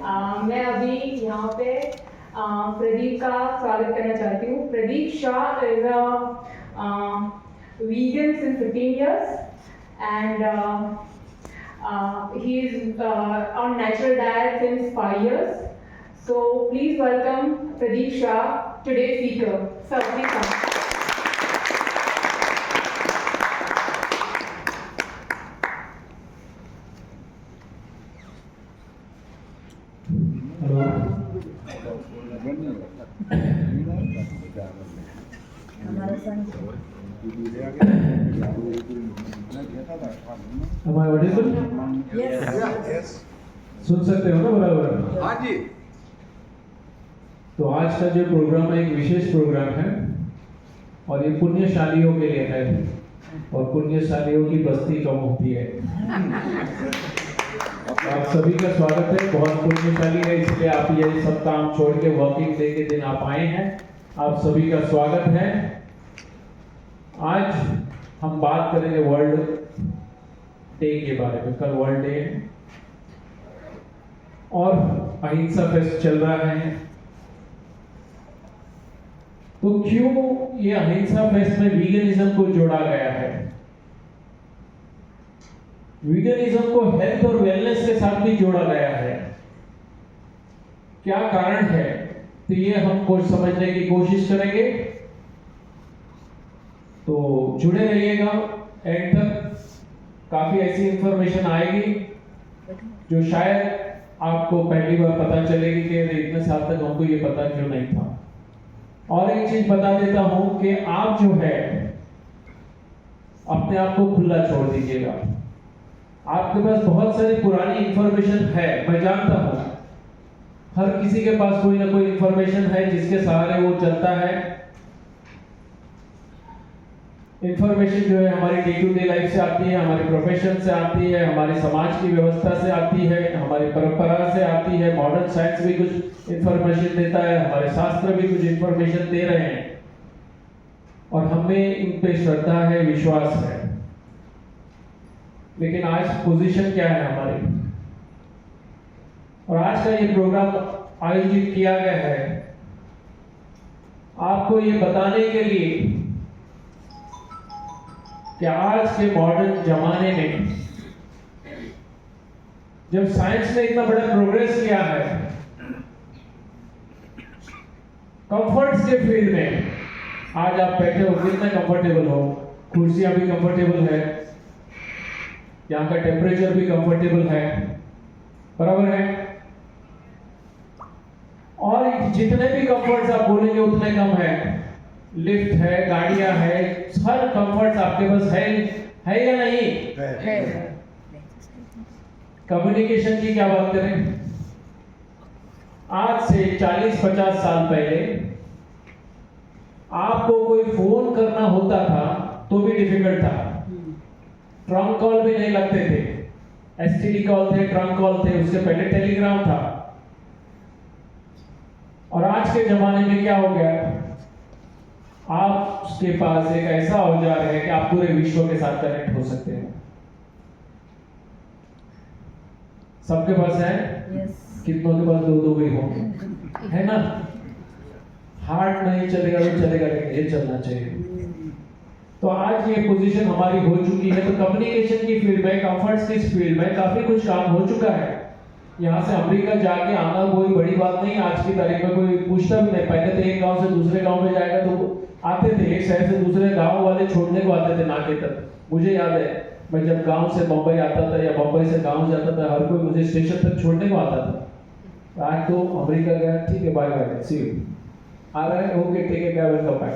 मैं अभी यहाँ पे प्रदीप का स्वागत करना चाहती हूँ। Pradeep Shah is a vegan since 15 years and he is on natural diet since 5 years. So please welcome Pradeep Shah, today's speaker. Sir, please come. Am I audible? Yes. सुन सकते हो ना बराबर? हाँ जी। तो आज का जो प्रोग्राम है एक विशेष प्रोग्राम है और ये पुण्यशालियों के लिए है और पुण्यशालियों की बस्ती कम होती है। आप सभी का स्वागत है। बहुत पुण्यशाली है इसलिए आप ये सब काम छोड़ के वर्किंग डे के दिन आप आए हैं। आप सभी का स्वागत है। आज हम बात करेंगे वर्ल्ड डे के बारे में। कल वर्ल्ड डे है और अहिंसा फेस्ट चल रहा है। तो क्यों ये अहिंसा फेस्ट में वीगनिज्म को जोड़ा गया है? वीगनिज्म को हेल्थ और वेलनेस के साथ भी जोड़ा गया है। क्या कारण है? तो ये हम कुछ समझने की कोशिश करेंगे। तो जुड़े रहिएगा एंड तक। काफी ऐसी इंफॉर्मेशन आएगी जो शायद आपको पहली बार पता चलेगी कि इतने साल तक हमको ये पता क्यों नहीं था। और एक चीज बता देता हूं कि आप जो है अपने आप को खुला छोड़ दीजिएगा। आपके पास बहुत सारी पुरानी इंफॉर्मेशन है, मैं जानता हूं। हर किसी के पास कोई ना कोई इंफॉर्मेशन है जिसके सहारे वो चलता है। इंफॉर्मेशन जो है हमारी डे टू डे लाइफ से आती है, हमारे प्रोफेशन से आती है, हमारे समाज की व्यवस्था से आती है, हमारी परंपरा से आती है। मॉडर्न साइंस भी कुछ इंफॉर्मेशन देता है, हमारे शास्त्र भी कुछ इंफॉर्मेशन दे रहे हैं और हमें इन पे श्रद्धा है, विश्वास है। लेकिन आज पोजीशन क्या है हमारी? और आज का ये प्रोग्राम आयोजित किया गया है आपको ये बताने के लिए कि आज के मॉडर्न जमाने में जब साइंस ने इतना बड़ा प्रोग्रेस किया है, कंफर्ट्स के फील्ड में आज आप बैठे हो, कितना कंफर्टेबल हो, कुर्सियां भी कंफर्टेबल है, यहाँ का टेम्परेचर भी कंफर्टेबल है, बराबर है। और जितने भी कंफर्ट्स आप बोलेंगे उतने कम है। लिफ्ट है, गाड़ियां है, हर कंफर्ट आपके पास है या नहीं? है। कम्युनिकेशन की क्या बात करें? आज से 40-50 साल पहले आपको कोई फोन करना होता था तो भी डिफिकल्ट था। ट्रंक कॉल भी नहीं लगते थे, एसटीडी कॉल थे, ट्रंक कॉल थे, उससे पहले टेलीग्राम था। और आज के जमाने में क्या हो गया? आपके पास एक ऐसा औजार है कि आप पूरे विश्व के साथ कनेक्ट हो सकते हैं। सबके पास है? कितनों के पास दो भी होंगे, है ना? हार्ट नहीं चलेगा तो चलेगा, लेकिन ये चलना चाहिए। तो आज ये पोजीशन हमारी हो चुकी है। तो कम्युनिकेशन की फील्ड में, कंफर्ट्स की फील्ड में काफी कुछ काम हो चुका है। यहाँ से अमेरिका जाके आना कोई बड़ी बात नहीं। आज की तारीख में कोई पूछता भी नहीं। पहले तो एक गांव से दूसरे गांव में जाएगा तो आते थे, एक शहर से दूसरे गांव वाले छोड़ने को आते थे नाके तक। मुझे याद है मैं जब गांव से बंबई आता था या बंबई से गांव जाता था, हर कोई मुझे स्टेशन तक छोड़ने को आता था। आज तो अमेरिका गया, ठीक है, बाय बाय, सी यू, आ रहा है, ओके, ठीक है, क्या, वेलकम बैक।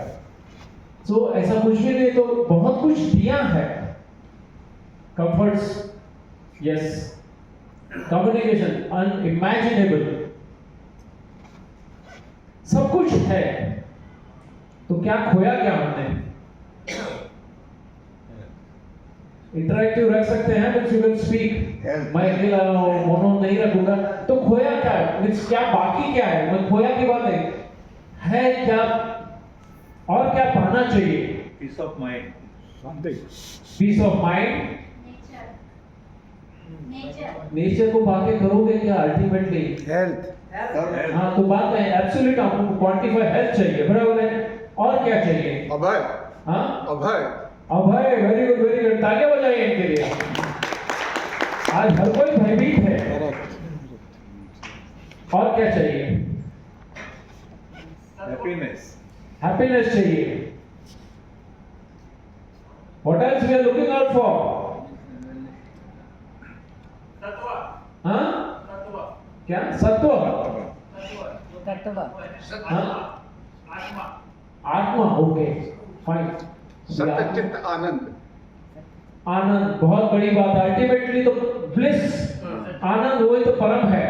सो ऐसा कुछ भी नहीं। तो बहुत कुछ दिया है। कंफर्ट्स, यस, कम्युनिकेशन अनइमेजिनेबल, सब कुछ है। तो क्या खोया क्या हमने? इंटरैक्टिव रख सकते हैं, मींस यू कैन स्पीक। मैं अकेला मोनो नहीं रखूंगा। तो खोया क्या है? मींस क्या बाकी क्या है? मैं खोया की बात नहीं है, क्या और क्या पाना चाहिए? Peace of mind, something, peace of mind, nature को पाके करोगे क्या अल्टीमेटली? Health. हाँ, तो बात है एब्सोल्यूट, आपको क्वांटिफाई हेल्थ चाहिए, बराबर है। और क्या चाहिए? Abhay. हाँ, Abhay. अभय, वेरी गुड वेरी गुड, तालियां बजाइए इनके लिए। आज हर कोई भयभीत है। और क्या चाहिए? Happiness. हैप्पीनेस चाहिए। What else we are looking out for? हाँ? क्या? सत्व? हाँ? आत्मा, ओके, फाइन। सत्यचित आनंद. आनंद बहुत बड़ी बात है। अल्टीमेटली तो ब्लिस, आनंद वही तो परम है।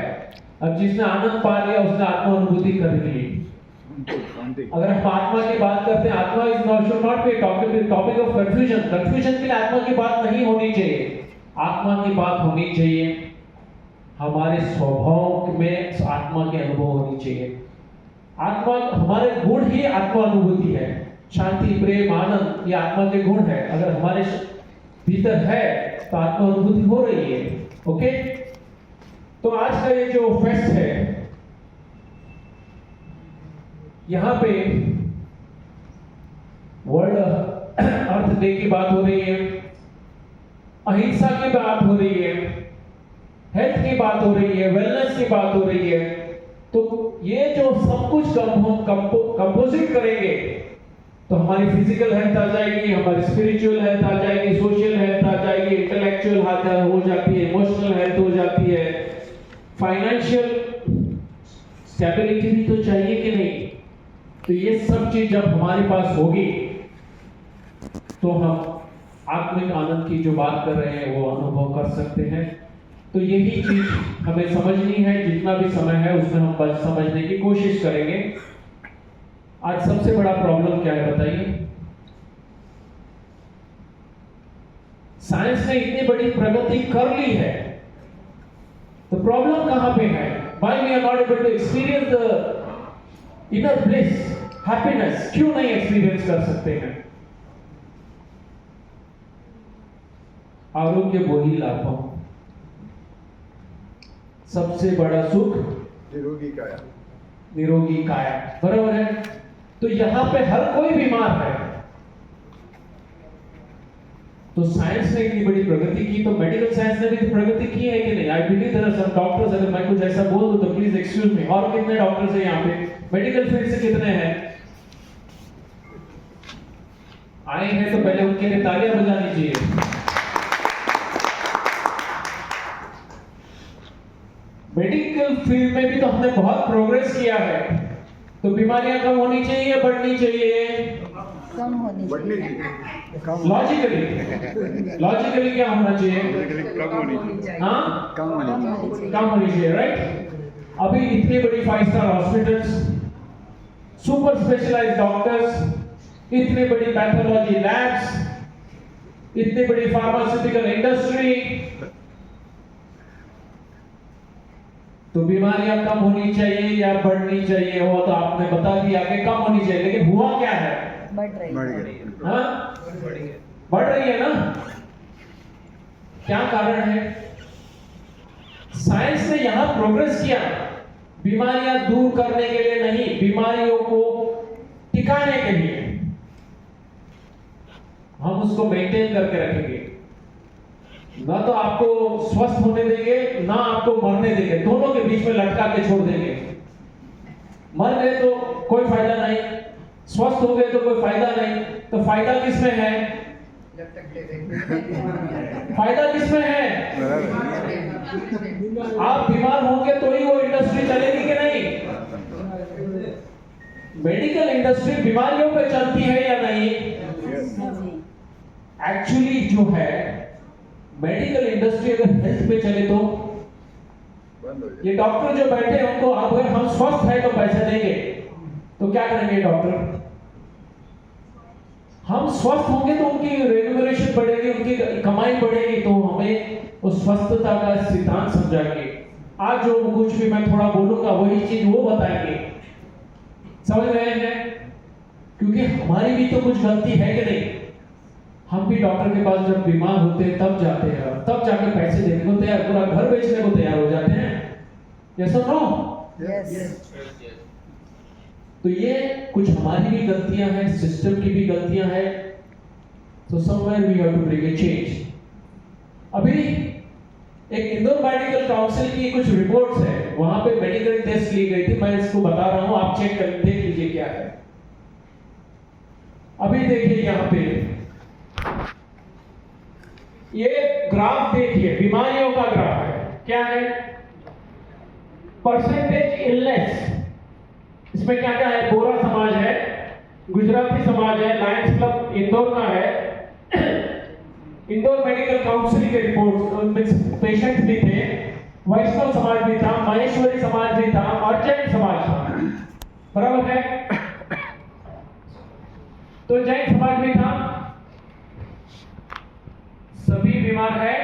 अब जिसने आनंद पा लिया उसने आत्मा अनुभूति कर ली। अगर हम आत्मा की बात करते हैं, आत्मा is not should not be topic of confusion. Confusion के लिए आत्मा की बात नहीं होनी चाहिए। आत्मा की बात होनी चाहिए हमारे स्वभाव में आत्मा के अनुभव होनी चाहिए। आत्मा, हमारे गुण ही आत्मा अनुभूति है। शांति, प्रेम, आनंद, ये आत्मा के गुण है। अगर हमारे भीतर है तो आत्मा अनुभूति हो रही है। ओके, तो आज का ये जो फेस्ट है, यहां पे वर्ल्ड अर्थ डे की बात हो रही है, अहिंसा की बात हो रही है, हेल्थ की बात हो रही है, वेलनेस की बात हो रही है। तो ये जो सब कुछ कंपोजिट करेंगे तो हमारी फिजिकल हेल्थ आ जाएगी, हमारी स्पिरिचुअल हेल्थ आ जाएगी, सोशल हेल्थ आ जाएगी, इंटेलेक्चुअल हेल्थ हो जाती है, इमोशनल हेल्थ हो जाती है, फाइनेंशियल स्टेबिलिटी भी तो चाहिए कि नहीं? तो ये सब चीज जब हमारे पास होगी तो हम आत्मिक आनंद की जो बात कर रहे हैं वो अनुभव कर सकते हैं। तो यही चीज हमें समझनी है। जितना भी समय है उसमें हम बस समझने की कोशिश करेंगे। आज सबसे बड़ा प्रॉब्लम क्या है बताइए? साइंस ने इतनी बड़ी प्रगति कर ली है, तो प्रॉब्लम कहां पे है? Why we are not able to experience the inner bliss, happiness? क्यों नहीं एक्सपीरियंस कर सकते हैं? आरोग्य वही लाभों, सबसे बड़ा सुख निरोगी काया. निरोगी काया, बराबर है। तो यहां पे हर कोई बीमार है। तो साइंस ने इतनी बड़ी प्रगति की, तो मेडिकल साइंस ने भी तो प्रगति की है कि नहीं? I believe there are some doctors, अगर मैं कुछ ऐसा बोल दूं तो प्लीज एक्सक्यूज मी। और कितने डॉक्टर्स हैं यहाँ पे? मेडिकल फील्ड से कितने हैं? आए हैं तो पहले उनके लिए तालियां बजानी चाहिए। मेडिकल फील्ड में भी तो हमने बहुत प्रोग्रेस किया है। तो बीमारियां कम होनी चाहिए, बढ़नी चाहिए? कम होनी बढ़नी चाहिए। चाहिए. लॉजिकली क्या होना चाहिए? कम होनी चाहिए. हाँ, कम होनी चाहिए. कम होनी चाहिए, राइट? अभी इतनी बड़ी 5 star hospitals, super specialized doctors, इतनी बड़ी पैथोलॉजी लैब्स, इतनी बड़ी फार्मास्यूटिकल इंडस्ट्री, तो बीमारियां कम होनी चाहिए या बढ़नी चाहिए? वो तो आपने बता दिया कि कम होनी चाहिए, लेकिन हुआ क्या है? बढ़ रही बढ़ है। गई. हाँ? बढ़ रही है ना? क्या कारण है? साइंस ने यहां प्रोग्रेस किया, बीमारियां दूर करने के लिए नहीं, बीमारियों को टिकाने के लिए। हम उसको मेंटेन करके रखेंगे, ना तो आपको स्वस्थ होने देंगे ना आपको मरने देंगे, दोनों के बीच में लटका के छोड़ देंगे। मर गए तो कोई फायदा नहीं, स्वस्थ हो गए तो कोई फायदा नहीं। तो फायदा किसमें है? फायदा किसमें है? आप बीमार होंगे तो ही वो इंडस्ट्री चलेगी कि नहीं? मेडिकल इंडस्ट्री बीमारियों पे चलती है या नहीं? एक्चुअली जो है मेडिकल इंडस्ट्री अगर हेल्थ पे चले तो बंद हो जाए. ये डॉक्टर जो बैठे हैं उनको अगर हम स्वस्थ है तो पैसे देंगे, तो क्या करेंगे डॉक्टर? हम स्वस्थ होंगे तो उनकी रेम्यूनरेशन बढ़ेगी, उनकी कमाई बढ़ेगी, तो हमें उस स्वस्थता का सिद्धांत समझाएंगे। आज जो कुछ भी मैं थोड़ा बोलूंगा वही चीज वो बताएंगे। समझ रहे हैं? क्योंकि हमारी भी तो कुछ गलती है कि नहीं? हम भी डॉक्टर के पास जब बीमार होते हैं तब जाते हैं। तब जाके पैसे देने को तैयार, पूरा घर बेचने को तैयार हो जाते हैं। यस और नो? यस। तो ये कुछ हमारी भी गलतियां हैं, सिस्टम की भी गलतियां हैं। So somewhere we have to bring a change. अभी एक इंदौर मेडिकल काउंसिल की कुछ रिपोर्ट्स है, वहां पे मेडिकल टेस्ट ली गई थी, मैं इसको बता रहा हूं, आप चेक कर देख लीजिए क्या है। अभी देखिए यहाँ पे ये ग्राफ देखिए, बीमारियों का ग्राफ है, क्या है? परसेंटेज इलनेस, इसमें क्या क्या है? बोरा समाज है, गुजराती समाज है, लायंस क्लब इंदौर का है, इंदौर मेडिकल काउंसिल के रिपोर्ट पेशेंट भी थे, वैष्णव समाज भी था, महेश्वरी समाज भी था और जैन समाज था, बराबर है? तो जैन समाज भी था, सभी बीमार है,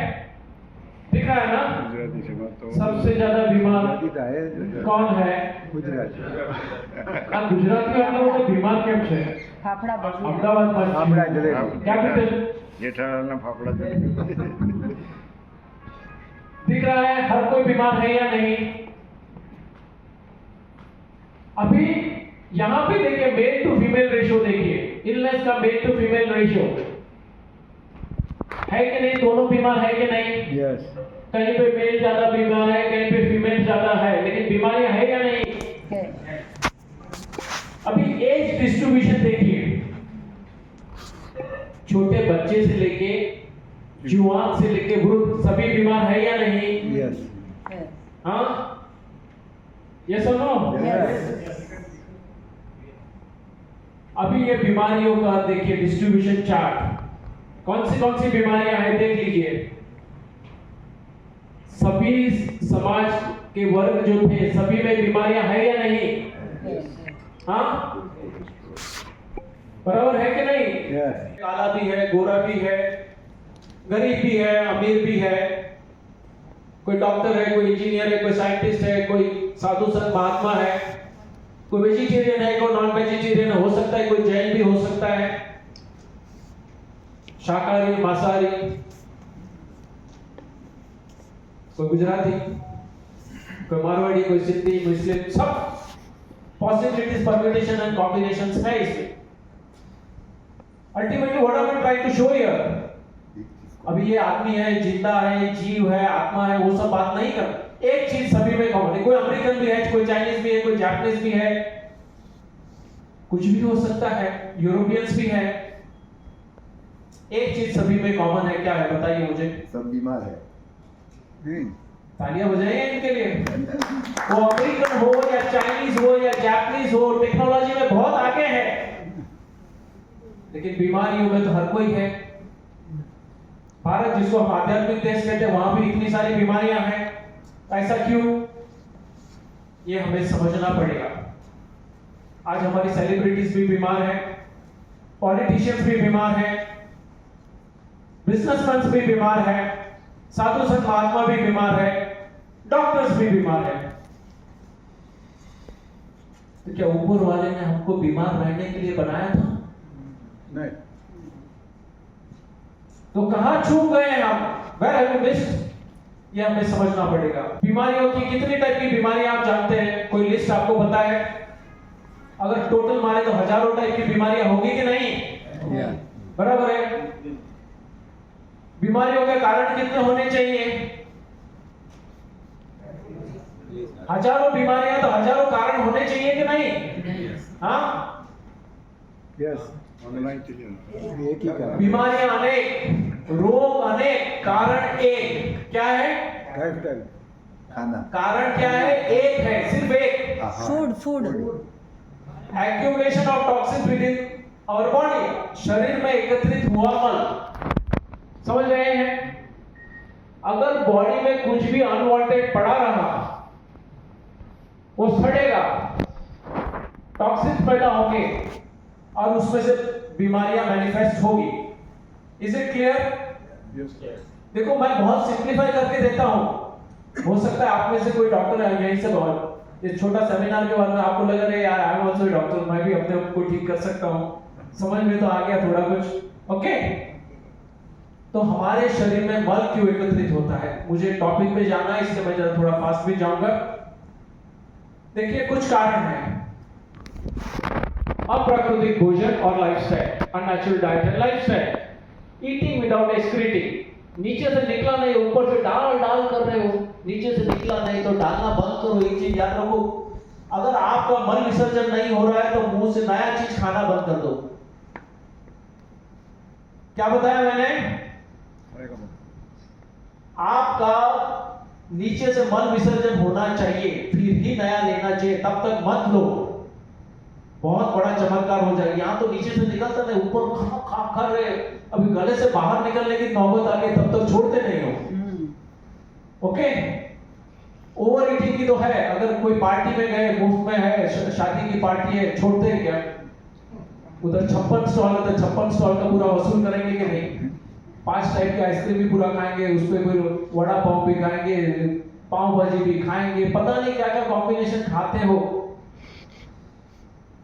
दिख रहा है ना? गुजराती समाज तो सबसे ज्यादा बीमार कौन है? गुजराती गुजराती आप लोगों को बीमार કેમ છે? ફાફડા ભજીયા અમદાવાદ ફાફડા જલેબી. कैपिटल જેઠાલાલના ફાફડા જલેબી. दिख रहा है हर कोई बीमार है या नहीं? अभी यहां पे देखिए मेल टू फीमेल रेशियो, देखिए इलनेस का मेल टू फीमेल रेशियो है कि नहीं? दोनों बीमार है कि नहीं? યસ. कहीं पे मेल ज्यादा बीमार है, कहीं पे फीमेल ज्यादा है, लेकिन बीमारियां है या नहीं? છે. अभी एज डिस्ट्रीब्यूशन देखिए, छोटे बच्चे से लेके जुआन से लेके वृद्ध सभी बीमार है या नहीं? યસ. છે. हाँ? यस और नो? यस. अभी ये बीमारियों का देखिए डिस्ट्रीब्यूशन चार्ट, कौन सी बीमारियां हैं देख लीजिए। सभी समाज के वर्ग जो थे सभी में बीमारियां है या नहीं? हाँ, बराबर है कि नहीं? યસ. काला भी है, गोरा भी है, गरीब भी है, अमीर भी है, कोई डॉक्टर है, कोई इंजीनियर है, कोई साइंटिस्ट है, कोई साधु संत महात्मा है, कोई वेजिटेरियन है, कोई नॉन वेजिटेरियन हो सकता है, कोई जैन भी हो सकता है, शाकाहारी मांसाहारी, कोई गुजराती, कोई मारवाड़ी, कोई सिंधी, मुस्लिम, सब पॉसिबिलिटीज, परम्यूटेशन एंड कॉम्बिनेशंस है इसमें। Ultimately what I am trying to show here, अभी ये आदमी है, जिंदा है, जीव है, आत्मा है, वो सब बात नहीं कर। एक चीज सभी में कॉमन है, कोई अमेरिकन भी है, कोई चाइनीज भी है, कोई जापानीज भी है, कुछ भी हो सकता है, यूरोपियंस भी है। एक चीज सभी में कॉमन है, क्या है बताइए मुझे? सब बीमार है. तालियां बजाइए इनके लिए। वो अमेरिकन हो या चाइनीज हो या जापानीज हो, टेक्नोलॉजी में बहुत आगे है, लेकिन बीमारियों में तो हर कोई है। भारत जिसको हम आध्यात्मिक देश कहते हैं, वहां भी इतनी सारी बीमारियां हैं, ऐसा क्यों? ये हमें समझना पड़ेगा। आज हमारी सेलिब्रिटीज भी बीमार हैं, पॉलिटिशियंस भी बीमार हैं, बिजनेसमैन भी बीमार हैं, साधु संत महात्मा भी बीमार है, डॉक्टर्स भी बीमार है। तो क्या ऊपर वाले ने हमको बीमार रहने के लिए बनाया था? नहीं. तो कहां चूक गए हैं हम? Where have we missed? ये हमें समझना पड़ेगा। बीमारियों की कितनी टाइप की बीमारियां आप जानते हैं? कोई लिस्ट आपको पता है? अगर टोटल मारे तो हजारों टाइप की बीमारियां होगी कि नहीं? बराबर है। बीमारियों के कारण कितने होने चाहिए? हजारों बीमारियां, तो हजारों कारण होने चाहिए कि नहीं? हाँ, यस. एक ही कारण. बीमारियां अनेक, रोग अनेक, कारण एक। क्या है? लाइफस्टाइल. खाना. कारण क्या है? एक है, सिर्फ एक। Food food accumulation of toxin within our body, शरीर में एकत्रित हुआ मल। समझ रहे हैं? अगर बॉडी में कुछ भी अनवांटेड पड़ा रहा, वो सड़ेगा, टॉक्सिन पैदा होंगे और उसमें से बीमारियां मैनिफेस्ट होगी। Is it clear? यस. देखो, मैं बहुत सिंप्लीफाई करके देता हूं, हो सकता है आप में से कोई डॉक्टर है, यहीं से बहुत इस छोटा सेमिनार के बाद में आपको लगा रहे यार आई एम आल्सो डॉक्टर, मैं भी अपने आप को ठीक कर सकता हूं। समझ में तो आ गया थोड़ा कुछ? ओके, तो हमारे शरीर में मल क्यों एकत्रित होता है? मुझे टॉपिक पे जाना है, इसलिए मैं जरा थोड़ा फास्ट भी जाऊंगा। देखिए कुछ कारण हैं। अप्राकृतिक भोजन और lifestyle, unnatural diet and lifestyle, eating without excreting. नीचे से निकला नहीं, ऊपर से डाल कर रहे हो, नीचे से निकला नहीं तो डालना बंद करो। एक चीज याद रखो, अगर आपका मल विसर्जन नहीं हो रहा है तो मुंह से नया चीज खाना बंद कर दो। क्या बताया मैंने? आपका नीचे से मल विसर्जन होना चाहिए, फिर ही नया लेना चाहिए, तब तक मत लो। बहुत बड़ा चमत्कार हो जाएगा। यहां तो नीचे से निकलता नहीं, ऊपर खा रहे, अभी गले से बाहर निकलने की नौबत आ गई, तब तक छोड़ते नहीं हो। ओके, ओवर ईटिंग की तो है। अगर कोई पार्टी में गए, मुफ्त में है, शादी की पार्टी है, छोड़ते हैं क्या? उधर 56 स्टॉल है तो 56 स्टॉल का पूरा वसूल करेंगे कि नहीं? 5 टाइप के आइसक्रीम भी पूरा खाएंगे, उस पर कोई वड़ा पाव भी खाएंगे, पाव भाजी भी खाएंगे, पता नहीं क्या क्या कॉम्बिनेशन खाते हो।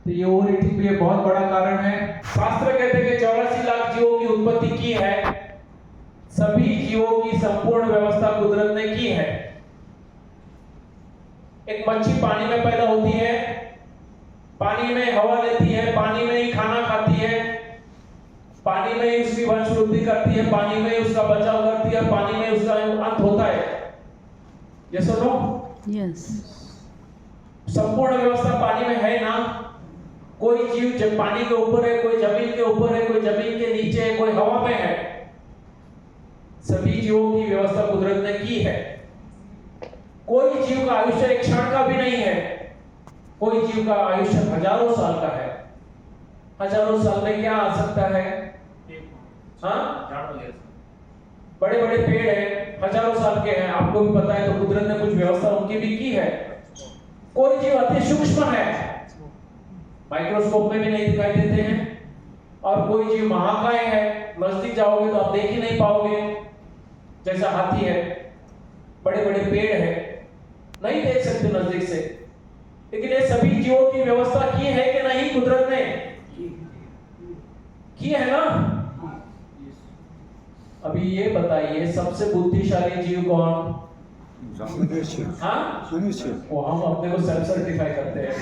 तो ये ओवर ईटिंग भी एक बहुत बड़ा कारण है। शास्त्र कहते हैं कि 84 लाख जीवों की उत्पत्ति की है, सभी जीवों की संपूर्ण व्यवस्था कुदरत ने की है। एक मच्छी पानी में पैदा होती है, पानी में हवा लेती है, पानी में ही खाना खाती है, पानी में ही उसकी वंश वृद्धि करती है, पानी में ही उसका बचाव करती है, पानी में उसका अंत होता है। यस और नो? यस। संपूर्ण व्यवस्था पानी में है ना। कोई जीव जब पानी के ऊपर है, कोई जमीन के ऊपर है, कोई जमीन के नीचे है, कोई हवा में है। सभी जीवों की व्यवस्था कुदरत ने की है। कोई जीव का आयुष्य एक क्षण का भी नहीं है। कोई जीव का आयुष्य हजारों साल का है। हजारों साल में क्या आ सकता है? हाँ, बड़े बड़े पेड़ हैं, हजारों साल के हैं, आपको भी पता है। तो कुदरत ने कुछ व्यवस्था उनकी भी की है। कोई जीव अति सूक्ष्म है, माइक्रोस्कोप में भी नहीं दिखाई देते हैं, और कोई जीव महाकाय है, नजदीक जाओगे तो आप देख ही नहीं पाओगे, जैसा हाथी है। बड़े बड़े पेड़ है, नहीं देख सकते नजदीक से। लेकिन ये सभी जीवों की व्यवस्था की है कि नहीं? कुदरत ने की है ना। अभी ये बताइए, सबसे बुद्धिशाली जीव कौन? हाँ, वो हम अपने को सेल्फ सर्टिफाई करते हैं।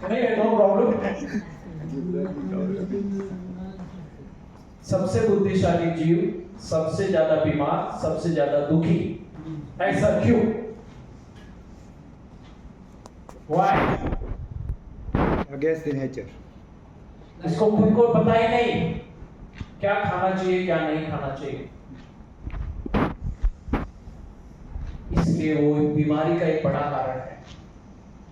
नहीं है, नो प्रॉब्लम। सबसे बुद्धिशाली जीव, सबसे ज्यादा बीमार, सबसे ज्यादा दुखी। ऐसा क्यों? Why? Against the nature. इसको खुद को पता ही नहीं क्या खाना चाहिए, क्या नहीं खाना चाहिए, इसलिए वो बीमारी का एक बड़ा कारण है।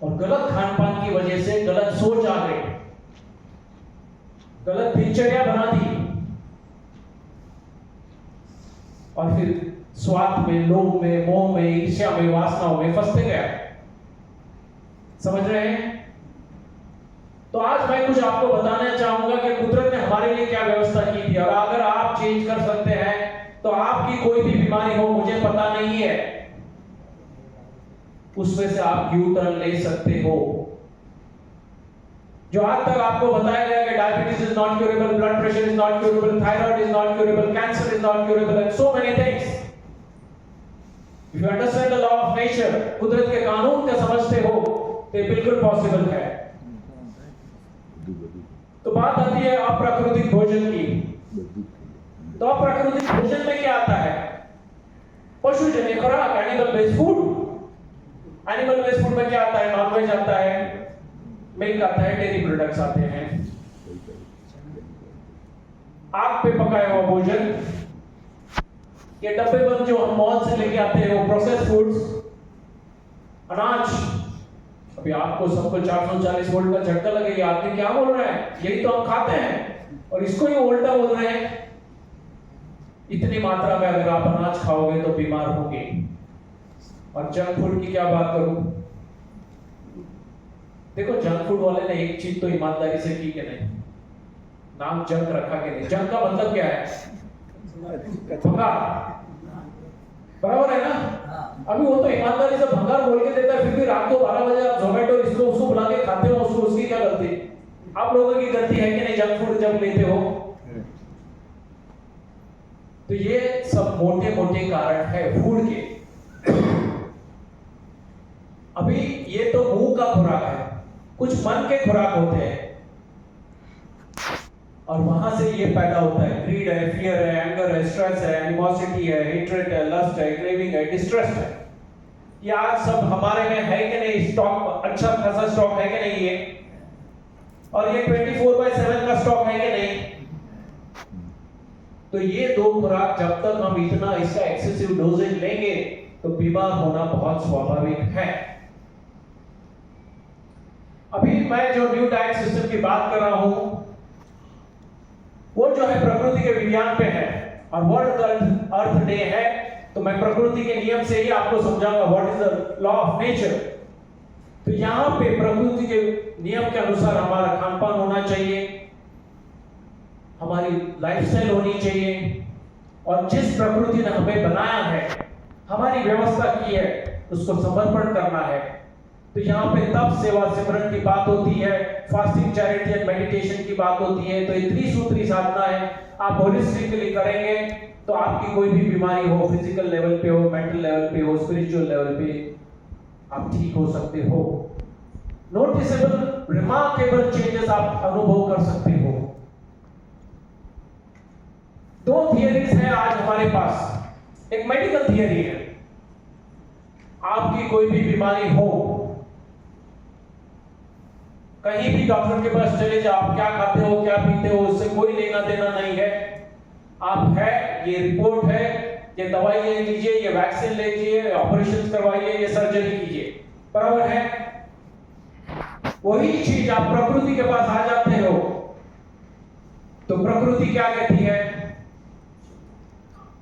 और गलत खान पान की वजह से गलत सोच आ गई, गलत दिनचर्या बना दी, और फिर स्वार्थ में, लोभ में, मोह में, ईर्ष्या में, वासनाओं में फंसते गए। समझ रहे हैं? तो आज मैं कुछ आपको बताना चाहूंगा कि कुदरत ने हमारे लिए क्या व्यवस्था की थी, और अगर आप चेंज कर सकते हैं तो आपकी कोई भी बीमारी हो, मुझे पता नहीं है, उसमें से आप यू टर्न ले सकते हो। जो आज तक आपको बताया गया कि diabetes is not curable, blood pressure is not curable, thyroid is not curable, cancer is not curable, and so many things. If you understand the law of nature, कुदरत के कानून को समझते हो, तो बिल्कुल पॉसिबल है। तो बात आती है अप्राकृतिक भोजन की। तो अप्राकृतिक भोजन में क्या आता है? पशुजन्य खुराक, animal based food. Animal based food में क्या आता है? नॉनवेज आता है, मिल्क आता है, डेयरी प्रोडक्ट्स आते हैं। आग पे पकाया हुआ भोजन, ये डब्बे बंद जो हम मॉल से लेके आते हैं, वो प्रोसेस्ड फूड्स, अनाज। अभी आपको सबको 440 वोल्ट का झटका लगेगा, आदमी क्या बोल रहा है? यही तो हम खाते हैं, और इसको ही उल्टा बोल रहे हैं। इतनी मात्रा में अगर आप अनाज खाओगे तो बीमार होंगे। और जंक फूड की क्या बात करूं? देखो, जंक फूड वाले ने एक चीज तो ईमानदारी से की कि नहीं, नाम जंक रखा कि नहीं। जंक का मतलब क्या है? भंगार, बराबर है ना? अभी वो तो ईमानदारी से भंगार बोल के देता है, फिर भी रात को 12 बजे आप जोमेटो इसको उसको बुला के खाते हो, उसको उसकी क्या गलती? आप लोगों की गलती है कि नहीं जंक फूड जब लेते हो? तो ये सब मोटे मोटे कारण है फूड के। अभी ये तो मुंह का खुराक है, कुछ मन के खुराक होते हैं और वहां से ये पैदा होता है। ग्रीड है, फियर है, एंगर है, स्ट्रेस है, एनिमोसिटी है, हेट्रेड है, लस्ट है, क्रेविंग है, डिस्ट्रेस है। ये आज सब हमारे में है कि नहीं? स्टॉक अच्छा खासा स्टॉक है कि नहीं? ये और ये 24/7 का स्टॉक है कि नहीं? तो ये दो खुराक जब तक हम इतना इसका एक्सेसिव डोजेज लेंगे तो बीमार होना बहुत स्वाभाविक है। अभी मैं जो न्यू डाइट सिस्टम की बात कर रहा हूं वो जो है प्रकृति के विज्ञान पे है और वर्ल्ड अर्थ डे है, तो मैं प्रकृति के नियम से ही आपको समझाऊंगा what is the law of nature. तो यहां पे प्रकृति के नियम के अनुसार हमारा खान-पान होना चाहिए, हमारी लाइफस्टाइल होनी चाहिए और जिस प्रकृति ने हमें बनाया है, हमारी व्यवस्था की है, उसको समर्पण करना है। तो यहाँ पे तप, सेवा, सिमरन की बात होती है, फास्टिंग, चैरिटी एंड मेडिटेशन की बात होती है। तो ये त्रिसूत्री साधना है, आप होलिस्टिकली करेंगे तो आपकी कोई भी बीमारी हो, फिजिकल लेवल पे हो, मेंटल लेवल पे हो, स्पिरिचुअल लेवल पे, आप ठीक हो सकते हो। नोटिसेबल रिमार्केबल चेंजेस आप अनुभव कर सकते हो। दो थियरीज हैं आज हमारे पास। एक मेडिकल थियरी है, आपकी कोई भी बीमारी हो, कहीं भी डॉक्टर के पास चले जाओ, आप क्या खाते हो, क्या पीते हो, उससे कोई लेना देना नहीं है। आप है, ये रिपोर्ट है, ये दवाई ले लीजिए, ये वैक्सीन ले लीजिए, ऑपरेशन करवाइए, ये सर्जरी कीजिए, बराबर है। वही चीज आप प्रकृति के पास आ जाते हो तो प्रकृति क्या कहती है?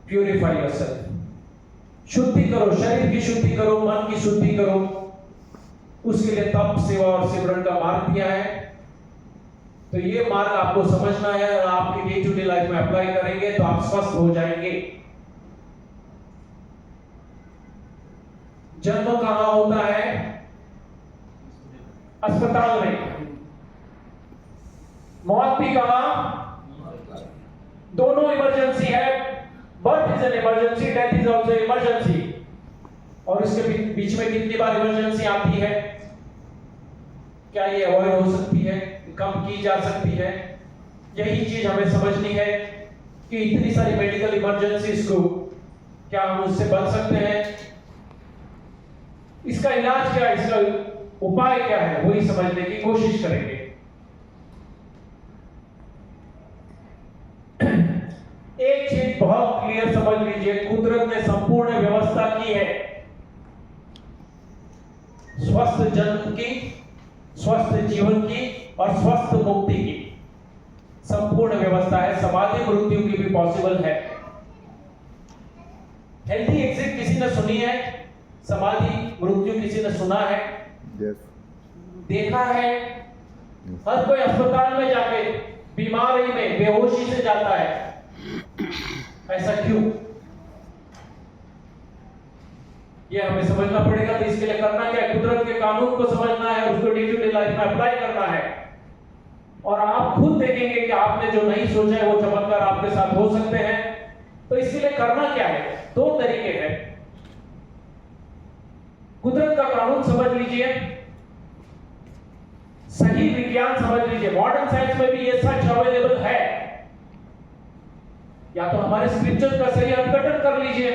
प्यूरिफाई योरसेल्फ, शुद्धि करो, शरीर की शुद्धि करो, मन की शुद्धि करो। उसके लिए तप, सेवा और सिमरन का मार्ग दिया है। तो ये मार्ग आपको समझना है और आपकी डे टू डे लाइफ में अप्लाई करेंगे तो आप स्वस्थ हो जाएंगे। जन्म कहां होता है? अस्पताल में। मौत भी कहां? दोनों इमरजेंसी है। Birth is an emergency, death is also emergency. और इसके बीच में कितनी बार इमरजेंसी आती है? क्या ये अवॉइड हो सकती है, कम की जा सकती है? यही चीज हमें समझनी है कि इतनी सारी मेडिकल इमरजेंसीज को क्या हम उससे बच सकते हैं? इसका इलाज क्या है, इसका उपाय क्या है, वही समझने की कोशिश करेंगे। एक चीज बहुत क्लियर समझ लीजिए, कुदरत ने संपूर्ण व्यवस्था की है स्वस्थ जन्म की, स्वस्थ जीवन की और स्वस्थ मुक्ति की। संपूर्ण व्यवस्था है, समाधि मृत्यु की भी पॉसिबल है। हेल्थी एग्जिट किसी ने सुनी है? समाधि मृत्यु किसी ने सुना है? देखा है? हर कोई अस्पताल में जाके बीमारी में बेहोशी से जाता है। ऐसा क्यों? ये हमें समझना पड़ेगा। तो इसके लिए करना क्या है? कुदरत के कानून को समझना है, उसको डे टू डे लाइफ में अप्लाई करना है और आप खुद देखेंगे कि आपने जो नहीं सोचा है वो चमत्कार आपके साथ हो सकते हैं। तो इसके लिए करना क्या है? दो तरीके हैं। कुदरत का कानून समझ लीजिए, सही विज्ञान समझ लीजिए। मॉडर्न साइंस में भी ये सच अवेलेबल है, या तो हमारे स्क्रिप्चर का सही अर्थघटन कर लीजिए।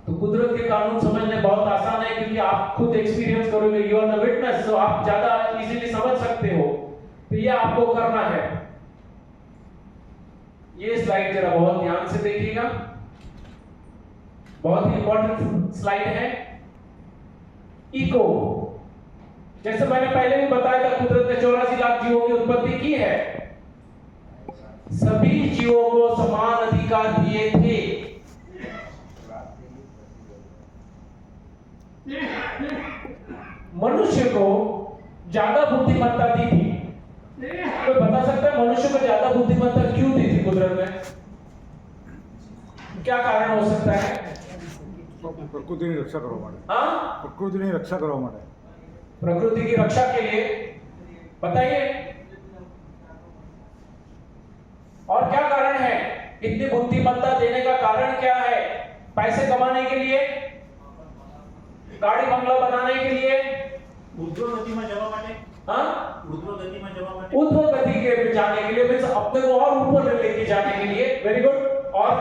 तो कुदरत के कानून समझने बहुत आसान है क्योंकि आप खुद एक्सपीरियंस करोगे, यू आर द विटनेस, तो आप ज्यादा इजीली समझ सकते हो। तो ये आपको करना है। ये स्लाइड जरा बहुत ध्यान से देखिएगा, बहुत ही इंपॉर्टेंट स्लाइड है। इको, जैसे मैंने पहले भी बताया था, कुदरत ने 84 लाख जीवों की उत्पत्ति की है। सभी जीवों को समान अधिकार दिए थे। मनुष्य को ज्यादा बुद्धिमत्ता दी थी। कोई बता सकता है मनुष्य को ज्यादा बुद्धिमत्ता क्यों दी थी कुदरत ने? क्या कारण हो सकता है? प्रकृति रक्षा करो मारे। हाँ, प्रकृति रक्षा करो मारे। प्रकृति की रक्षा के लिए बताइए। और क्या कारण है? इतनी बुद्धिमत्ता देने का कारण क्या है? पैसे कमाने के लिए, गाड़ी बंगला बनाने के लिए, ऊर्ध्व गतिમાં જવા માટે, हाँ, ऊर्ध्व गतिમાં जवा માટે, ऊर्ध्व गति के जाने के लिए, मीन्स अपने को और ऊपर लेके जाने के लिए। Very good. और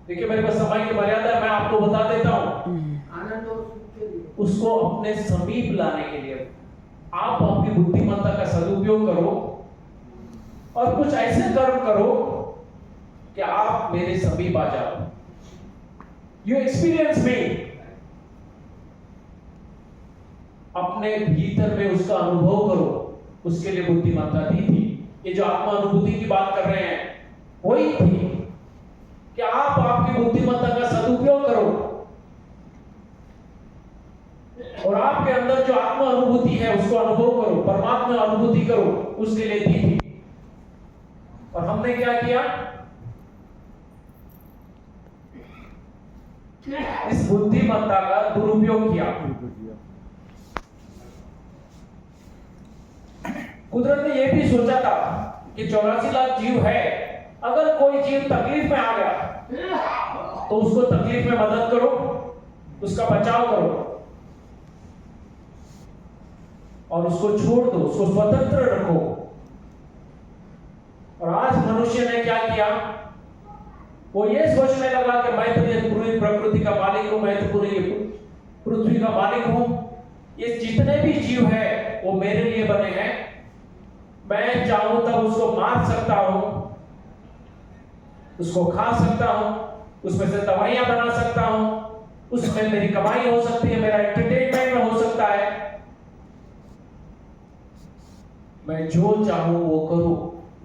देखिए मेरे पास समय की मर्यादा है, मैं आपको बता देता हूं। आनंद और सुख के लिए उसको अपने समीप लाने के लिए आप आपकी बुद्धिमत्ता का सदुपयोग करो और कुछ ऐसे कर्म करो कि आप मेरे समीप आ जाओ। यू एक्सपीरियंस मी, अपने भीतर में उसका अनुभव करो। उसके लिए बुद्धिमत्ता दी थी। ये जो आत्मा अनुभूति की बात कर रहे हैं वही थी कि आप आपकी बुद्धिमत्ता का सदुपयोग करो और आपके अंदर जो आत्मा अनुभूति है उसको अनुभव करो, परमात्मा अनुभूति करो, उसके लिए दी थी। और हमने क्या किया? इस बुद्धिमत्ता का दुरुपयोग किया। कुदरत ने यह भी सोचा था कि 84 लाख जीव है, अगर कोई जीव तकलीफ में आ गया तो उसको तकलीफ में मदद करो, उसका बचाव करो और उसको छोड़ दो, उसको स्वतंत्र रखो। और आज मनुष्य ने क्या किया? वो ये सोचने लगा कि मैं तो ये पूरी प्रकृति का मालिक हूं, मैं तो पूरी पृथ्वी का मालिक हूं, ये जितने भी जीव है वो मेरे लिए बने हैं, मैं चाहूं तब उसको मार सकता हूं, उसको खा सकता हूं, उसमें से दवाइयां बना सकता हूं, उसमें मेरी कमाई हो सकती है, मेरा एंटरटेनमेंट हो सकता है, मैं जो चाहूं वो करूं।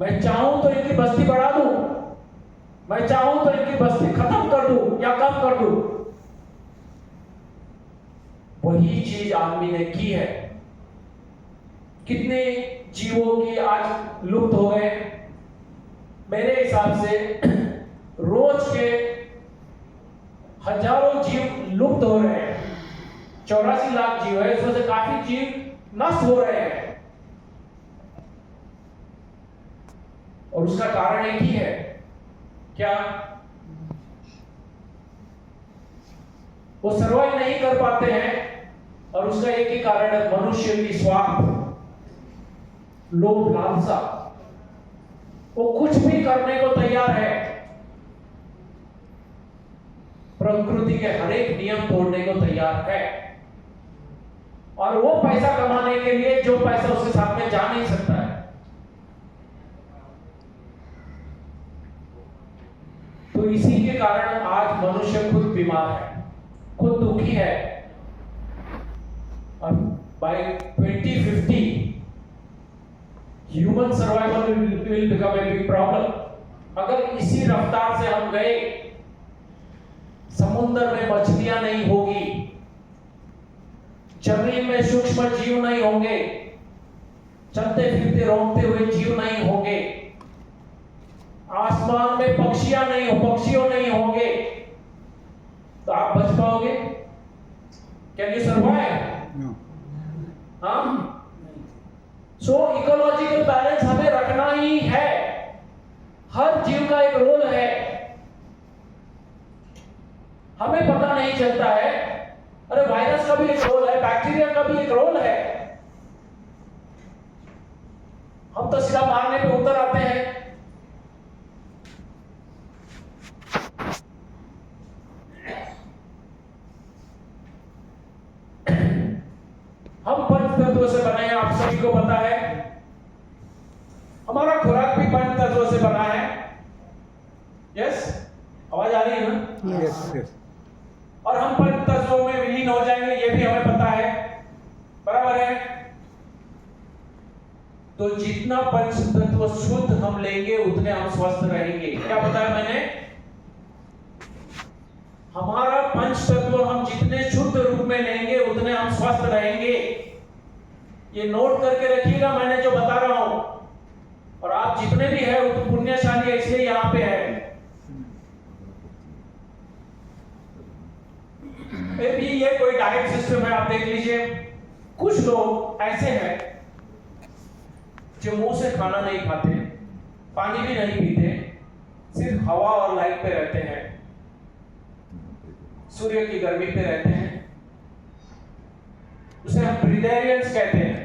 मैं चाहूं तो इनकी बस्ती बढ़ा दूं, मैं चाहूं तो इनकी बस्ती खत्म कर दूं या कम कर दूं। वही चीज आदमी ने की है। कितने जीवों की आज लुप्त हो गए? मेरे हिसाब से रोज के हजारों जीव लुप्त हो रहे हैं। 84 लाख जीव है, इसमें से काफी जीव नष्ट हो रहे हैं और उसका कारण एक ही है। क्या? वो सर्वाइव नहीं कर पाते हैं और उसका एक ही कारण है, मनुष्य की स्वार्थ, लोभ, लालसा। वो कुछ भी करने को तैयार है, प्रकृति के हर एक नियम तोड़ने को तैयार है और वो पैसा कमाने के लिए जो पैसा उसके साथ में जा नहीं सकता है। तो इसी के कारण आज मनुष्य खुद बीमार है, खुद दुखी है और by 2050 human survival will become a big problem. अगर इसी रफ्तार से हम गए, समुद्र में मछलियां नहीं होगी, जमीन में सूक्ष्म जीव नहीं होंगे, चलते फिरते रोंगते हुए जीव नहीं होंगे, आसमान में पक्षियों नहीं होंगे, तो आप बच पाओगे? Can you survive? हाँ। सो इकोलॉजिकल बैलेंस हमें रखना ही है। हर जीव का एक रोल है, हमें पता नहीं चलता है। अरे वायरस का भी एक रोल है, बैक्टीरिया का भी एक रोल है। हम तो सीधा मारने पे उतर आते हैं। हम पंच तत्वों से बने हैं, आप सभी को पता है। हमारा खुराक भी पंच तत्वों से बना है। यस, आवाज आ रही है ना? Yes yes. और हम पंच तत्वों में विलीन हो जाएंगे, ये भी हमें पता है, बराबर है। तो जितना पंच तत्व शुद्ध हम लेंगे उतने हम स्वस्थ रहेंगे। क्या बताया मैंने? हमारा पंच तत्व हम जितने शुद्ध रूप में लेंगे उतने हम स्वस्थ रहेंगे। ये नोट करके रखिएगा मैंने जो बता रहा हूं। और आप जितने भी है वो पुण्यशाली है, इसलिए यहां पे है। भी ये कोई डाइट सिस्टम है, आप देख लीजिए। कुछ लोग ऐसे हैं जो मुंह से खाना नहीं खाते, पानी भी नहीं पीते, सिर्फ हवा और लाइट पे रहते हैं, सूर्य की गर्मी पे रहते हैं, उसे हम ब्रीदेरियंस कहते हैं।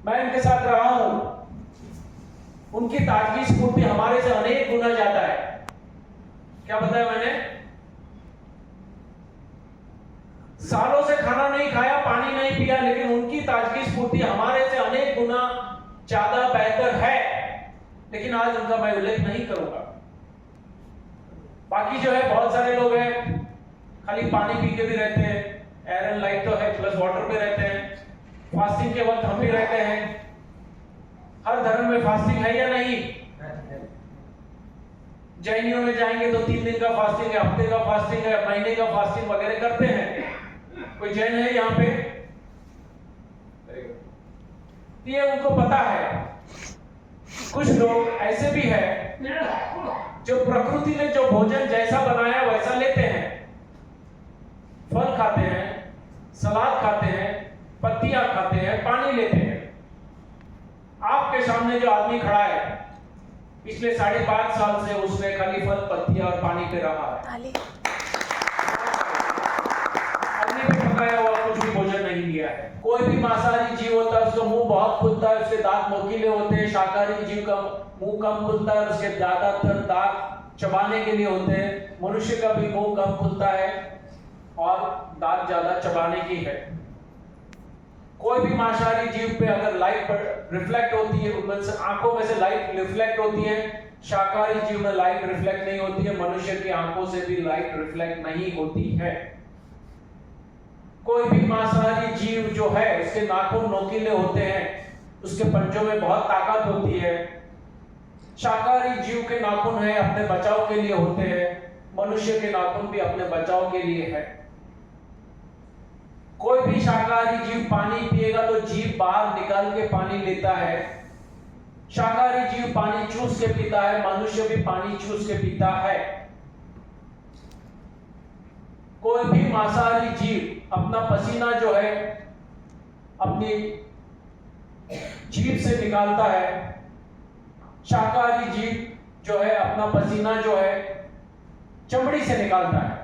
मैं इनके साथ रहा हूं, उनकी ताजगी स्फूर्ति हमारे से अनेक गुना ज्यादा है। क्या बताया मैंने? सालों से खाना नहीं खाया, पानी नहीं पिया, लेकिन उनकी ताजगी स्फूर्ति हमारे से अनेक गुना ज्यादा बेहतर है। लेकिन आज उनका मैं उल्लेख नहीं करूंगा। बाकी जो है बहुत सारे लोग हैं खाली पानी पी के भी रहते हैं, एयर एंड लाइट तो है, प्लस वाटर पे रहते हैं। फास्टिंग के वक्त हम भी रहते हैं। हर धर्म में फास्टिंग है या नहीं? जैनियों में जाएंगे तो 3 दिन का फास्टिंग है, हफ्ते का फास्टिंग है, महीने का फास्टिंग वगैरह करते हैं। कोई जैन है यहाँ पे? ये उनको पता है। कुछ लोग ऐसे भी हैं जो प्रकृति ने जो भोजन जैसा बनाया वैसा लेते हैं, फल खाते हैं, सलाद खाते हैं, पत्तियां खाते हैं, पानी लेते हैं। आपके सामने जो आदमी खड़ा है, पिछले 5.5 साल से उसने खाली फल, पत्तियां और पानी पे रहा है। अग्नि पे पकाया हुआ कुछ भी भोजन नहीं लिया है। कोई भी मांसाहारी जीव होता है, उसका मुंह बहुत खुलता है, उसके दांत नोकीले होते हैं। शाकाहारी जीव का मुंह कम खुलता है, उसके ज्यादातर दांत चबाने के लिए होते हैं। मनुष्य का भी मुंह कम खुलता है और दांत ज्यादा चबाने की है। कोई भी मांसाहारी जीव पे अगर लाइट रिफ्लेक्ट होती है, उनमें से आंखों में से लाइट रिफ्लेक्ट होती है। शाकाहारी जीव में लाइट रिफ्लेक्ट नहीं होती है। मनुष्य की आंखों से भी लाइट रिफ्लेक्ट नहीं होती है। कोई भी मांसाहारी जीव जो है, उसके नाखून नोकीले होते हैं, उसके पंजों में बहुत ताकत होती है। शाकाहारी जीव के नाखून है अपने बचाव के लिए होते हैं। मनुष्य के नाखून भी अपने बचाव के लिए है। कोई भी शाकाहारी जीव पानी पिएगा तो जीभ बाहर निकाल के पानी लेता है। शाकाहारी जीव पानी चूस के पीता है, मनुष्य भी पानी चूस के पीता है। कोई भी मांसाहारी जीव अपना पसीना जो है अपनी जीभ से निकालता है। शाकाहारी जीव जो है अपना पसीना जो है चमड़ी से निकालता है।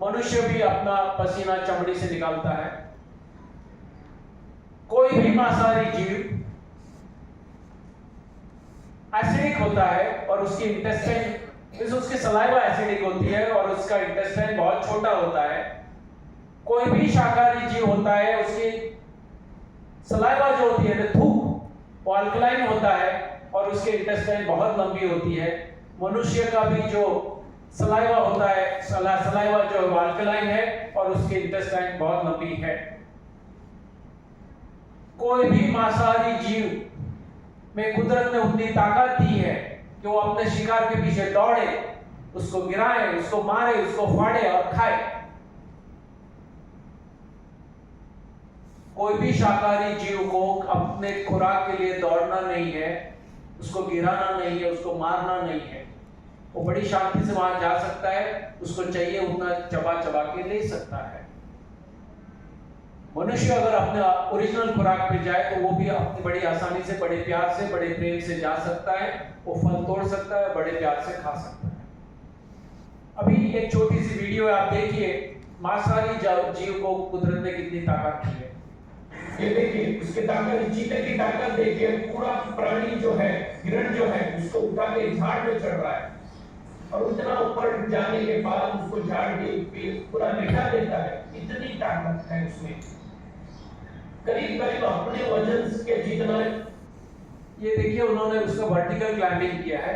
मनुष्य भी अपना पसीना चमड़ी से निकालता है। कोई भी मांसाहारी जीव एसिडिक होता है और उसकी इंटेस्टाइन, उसकी सलाइवा एसिडिक होती है और उसका इंटेस्टाइन बहुत छोटा होता है। कोई भी शाकाहारी जीव होता है, उसकी सलाइवा जो होती है थूक, वो अल्कलाइन होता है और उसके इंटेस्टाइन बहुत लंबी होती है। मनुष्य का भी जो सलाइवा होता है, सलाइवा जो अल्कलाइन है और उसकी इंटेस्टाइन बहुत लंबी है। कोई भी मांसाहारी जीव में कुदरत ने उतनी ताकत दी है कि वो अपने शिकार के पीछे दौड़े, उसको गिराए, उसको मारे, उसको फाड़े और खाए। कोई भी शाकाहारी जीव को अपने खुराक के लिए दौड़ना नहीं है, उसको गिराना नहीं है, उसको मारना नहीं है। वो बड़ी शांति से वहां जा सकता है, उसको चाहिए उतना चबा चबा के ले सकता है। मनुष्य अगर अपने ओरिजिनल खुराक पे जाए तो वो भी अपनी बड़ी आसानी से, बड़े प्यार से, बड़े प्रेम से जा सकता है। वो फल तोड़ सकता है, बड़े प्यार से खा सकता है। अभी एक छोटी सी वीडियो है, आप देखिए मांसाहारी जीव को कुदरत ने कितनी ताकत दी है। ये देखिए उसके ताकत, चीते की ताकत देखिए। पूरा प्राणी जो है, हिरण जो है, उसको उठा के झाड़ पे चढ़ रहा है और उतना ऊपर जाने के बाद उसको झाड़ के पूरा लिटा देता है। इतनी ताकत है उसमें, करीब करीब अपने वजन के जितना। ये देखिए उन्होंने उसका वर्टिकल क्लाइंबिंग किया है,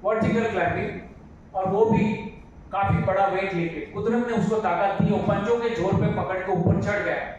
वर्टिकल क्लाइंबिंग, और वो भी काफी बड़ा वेट लेके। कुदरत ने उसको ताकत दी, वो पंजों के जोर पे पकड़ के ऊपर चढ़ गया।